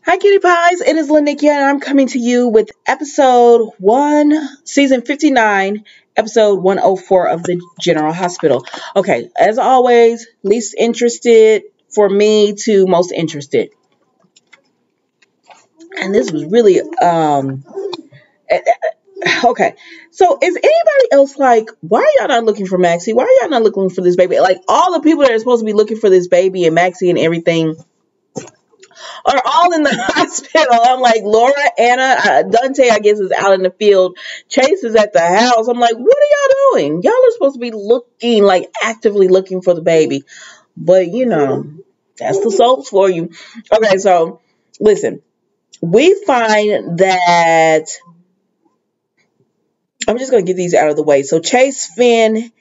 Hi, Cutie Pies. It is Lanickia, and I'm coming to you with episode 1, season 59, episode 104 of the General Hospital. Okay, as always, least interested for me to most interested. And this was really, okay. So is anybody else like, why are y'all not looking for Maxie? Why are y'all not looking for this baby? Like, all the people that are supposed to be looking for this baby and Maxie and everything are all in the hospital. I'm like, Laura, Anna, Dante, I guess, is out in the field. Chase is at the house. I'm like, what are y'all doing? Y'all are supposed to be looking, like actively looking for the baby. But, that's the soaps for you. Okay, so listen, we find that I'm just going to get these out of the way. So Chase, Finn,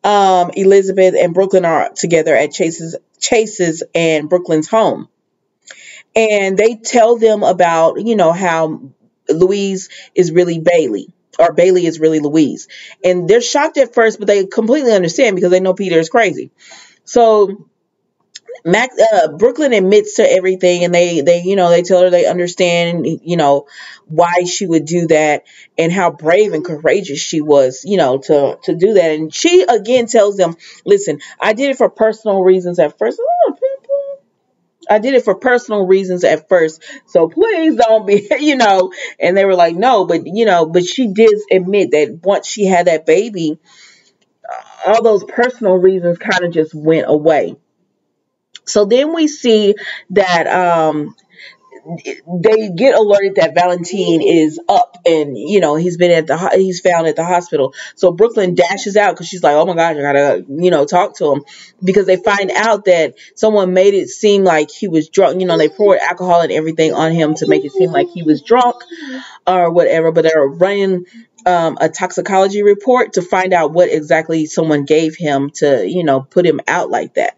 Elizabeth, and Brooklyn are together at Chase's and Brooklyn's home. And they tell them about, how Louise is really Bailey, or Bailey is really Louise. And they're shocked at first, but they completely understand because they know Peter is crazy. So Brooklyn admits to everything, and they tell her they understand, why she would do that and how brave and courageous she was, to do that. And she again tells them, listen, I did it for personal reasons at first. I did it for personal reasons at first, so please don't be, and they were like, no, but she did admit that once she had that baby, all those personal reasons kind of just went away. So then we see that they get alerted that Valentine is up, and he's found at the hospital. So Brooklyn dashes out because she's like, oh my gosh, I gotta talk to him, because they find out that someone made it seem like he was drunk. They poured alcohol and everything on him to make it seem like he was drunk or whatever, but they're running a toxicology report to find out what exactly someone gave him to put him out like that.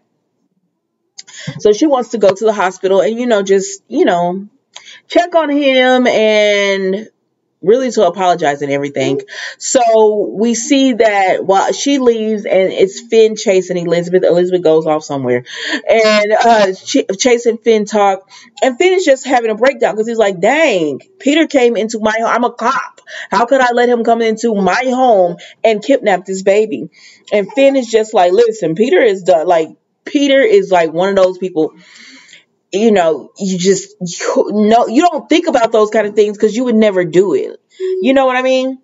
So she wants to go to the hospital and, just, check on him and really to apologize and everything. So we see that while she leaves, and it's Finn, Chase, and Elizabeth. Elizabeth goes off somewhere. And Chase and Finn talk. And Finn is just having a breakdown because he's like, dang, Peter came into my home. I'm a cop. How could I let him come into my home and kidnap this baby? And Finn is just like, listen, Peter is like one of those people, you don't think about those kind of things because you would never do it. You know what I mean?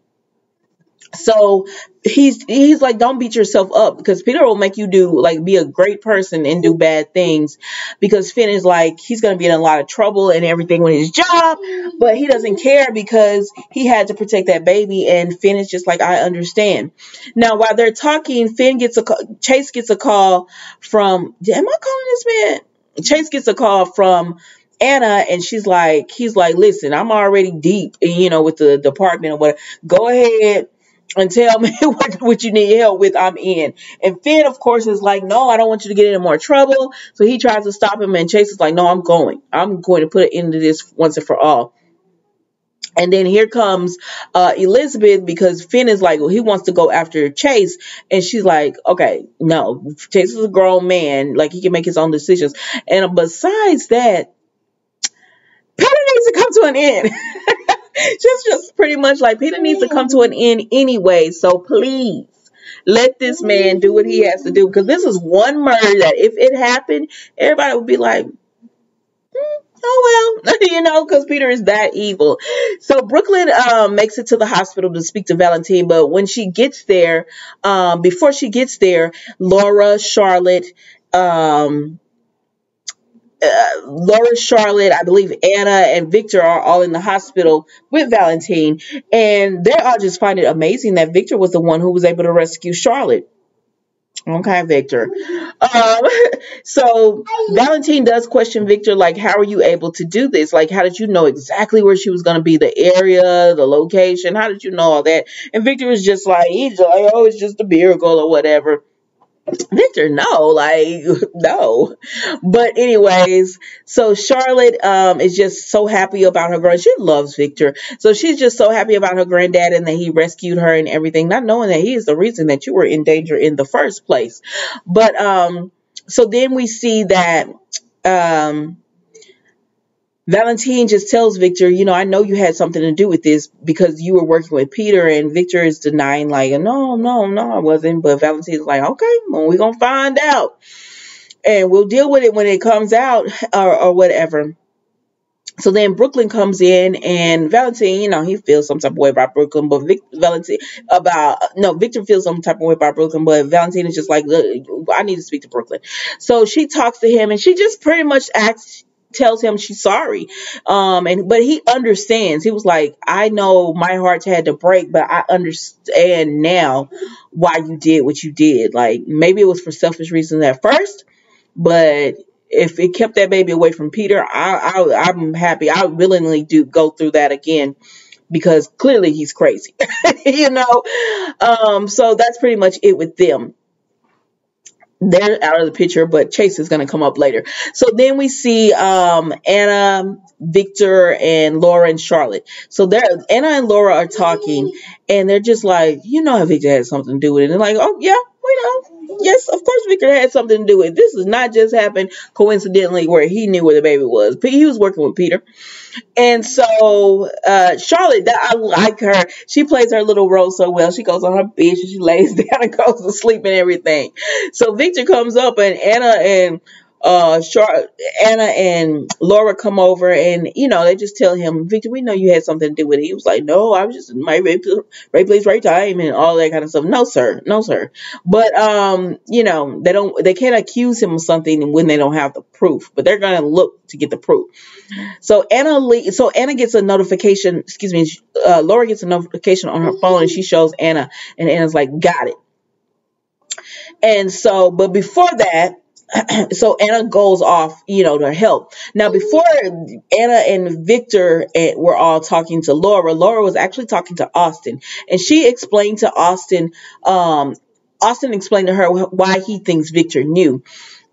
So he's like, don't beat yourself up, because Peter will make you be a great person and do bad things, because Finn is like, he's going to be in a lot of trouble and everything with his job, but he doesn't care because he had to protect that baby. And Finn is just like, I understand. Now, while they're talking, Chase gets a call from, am I calling this man? Chase gets a call from Anna, and he's like, listen, I'm already deep, with the department or whatever. Go ahead and tell me what you need help with. I'm in. And Finn, of course, is like, no, I don't want you to get into more trouble. So he tries to stop him, and Chase is like, no, I'm going to put an end to this once and for all. And then here comes Elizabeth, because Finn is like, well, he wants to go after Chase. And she's like, okay, no, Chase is a grown man. Like, he can make his own decisions. And besides that, Peter needs to come to an end. just pretty much like, Peter needs to come to an end anyway. So please let this man do what he has to do. Because this is one murder that if it happened, everybody would be like, oh well, because Peter is that evil. So Brooklyn makes it to the hospital to speak to Valentine, but when she gets there, before she gets there, Laura, Charlotte, I believe Anna and Victor are all in the hospital with Valentine, and they all just find it amazing that Victor was the one who was able to rescue Charlotte. Okay, Victor. So Valentine does question Victor, like, how are you able to do this? Like, how did you know exactly where she was going to be, the area, the location? How did you know all that? And Victor was just like, oh, it's just a miracle or whatever. Victor, no. But anyways, so Charlotte is just so happy about her girl. She loves Victor. So she's just so happy about her granddad and that he rescued her and everything, not knowing that he is the reason that you were in danger in the first place. But so then we see that Valentine just tells Victor, I know you had something to do with this because you were working with Peter, and Victor is denying, like, no, no, no, I wasn't. But Valentine's like, okay, well, we're going to find out and we'll deal with it when it comes out, or whatever. So then Brooklyn comes in, and Valentine, he feels some type of way about Brooklyn, but Victor feels some type of way about Brooklyn, but Valentine is just like, look, I need to speak to Brooklyn. So she talks to him, and she just pretty much tells him she's sorry. But he understands. He was like, I know my heart had to break, but I understand now why you did what you did. Like, maybe it was for selfish reasons at first, but if it kept that baby away from Peter, I'm happy. I willingly do go through that again, because clearly he's crazy, So that's pretty much it with them. They're out of the picture, but Chase is going to come up later. So then we see Anna, Victor, and Laura and Charlotte. So Anna and Laura are talking, and they're just like, how Victor had something to do with it. And they're like, oh yeah, we know. Yes, of course Victor had something to do with it. This does not just happen coincidentally where he knew where the baby was. He was working with Peter. And so Charlotte, I like her. She plays her little role so well. She goes on her bench and she lays down and goes to sleep and everything. So Victor comes up, and Anna and Laura come over, and they just tell him, Victor, we know you had something to do with it. He was like, no, I was just in my right place, right time, and all that kind of stuff. No sir. But they can't accuse him of something when they don't have the proof, but they're gonna look to get the proof. So Anna gets a notification. Excuse me. Laura gets a notification on her phone, and she shows Anna, and Anna's like, got it. And so, but before that, so Anna goes off, to help. Now, before Anna and Victor were all talking to Laura was actually talking to Austin, and she explained to Austin. Austin explained to her why he thinks Victor knew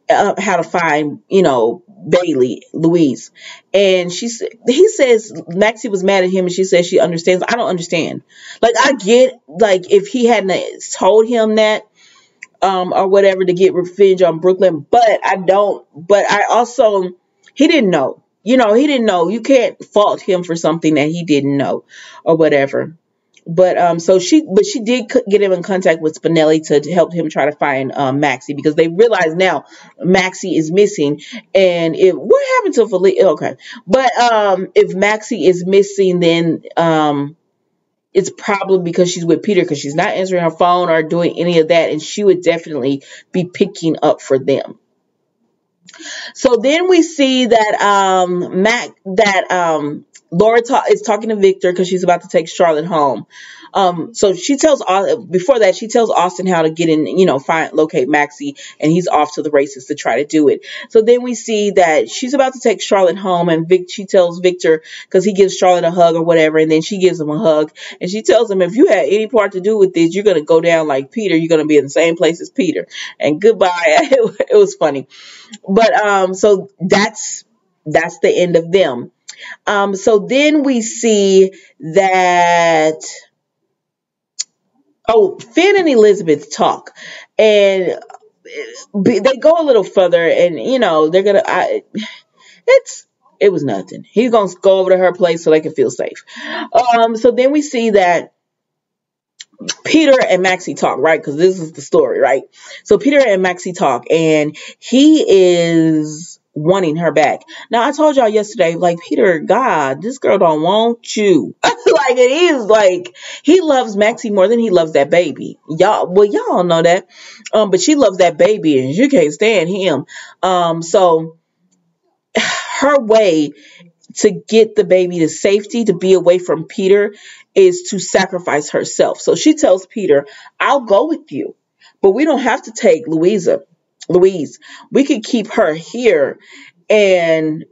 how to find, Bailey, Louise. And he says Maxie was mad at him, and she says she understands. I don't understand. Like, I get, like, if he hadn't told him that, or whatever, to get revenge on Brooklyn, but I also, he didn't know. He didn't know. You can't fault him for something that he didn't know, or whatever. But she did get him in contact with Spinelli to help him try to find Maxie, because they realize now Maxie is missing. And what happened to Felicia? Okay, but if Maxie is missing, then it's probably because she's with Peter, because she's not answering her phone or doing any of that, and she would definitely be picking up for them. So then we see that Laura is talking to Victor because she's about to take Charlotte home. So before that, she tells Austin how to get in, locate Maxie, and he's off to the races to try to do it. So then we see that she's about to take Charlotte home, and she tells Victor, because he gives Charlotte a hug or whatever, and then she gives him a hug, and she tells him, if you had any part to do with this, you're going to go down like Peter. You're going to be in the same place as Peter. And goodbye. It was funny. But so that's the end of them. So then we see that, Finn and Elizabeth talk, and they go a little further, and they're gonna. It was nothing. He's gonna go over to her place so they can feel safe. So then we see that Peter and Maxie talk, right? Because this is the story, right? So Peter and Maxie talk, and he is wanting her back. Now, I told y'all yesterday, like, Peter, God, this girl don't want you. Like, it is like, he loves Maxie more than he loves that baby. Y'all know that. But she loves that baby, and she can't stand him. So her way to get the baby to safety, to be away from Peter, is to sacrifice herself. So she tells Peter, I'll go with you, but we don't have to take Louise. We could keep her here, and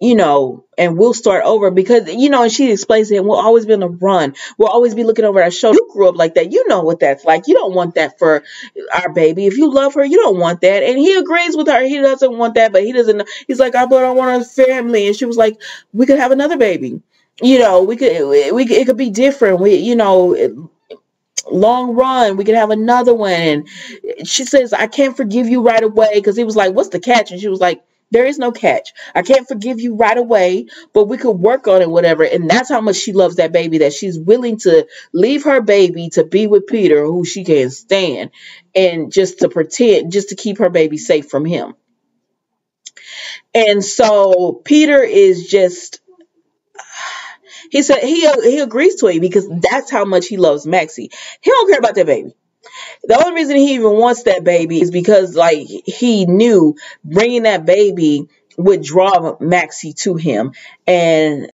and we'll start over, because and she explains to him, we'll always be on the run, we'll always be looking over our shoulder. You grew up like that, you know what that's like. You don't want that for our baby. If you love her, you don't want that. And he agrees with her. He doesn't want that, but he doesn't. He's like, but I want a family. And she was like, we could have another baby. It could be different. Long run, we could have another one. And she says, I can't forgive you right away, because he was like, what's the catch? And she was like, There is no catch. I can't forgive you right away, but we could work on it, whatever. And that's how much she loves that baby, that she's willing to leave her baby to be with Peter, who she can't stand, and just to pretend, just to keep her baby safe from him. And so Peter is just, he said he agrees to it because that's how much he loves Maxie. He don't care about that baby. The only reason he even wants that baby is because, like, he knew bringing that baby would draw Maxie to him, and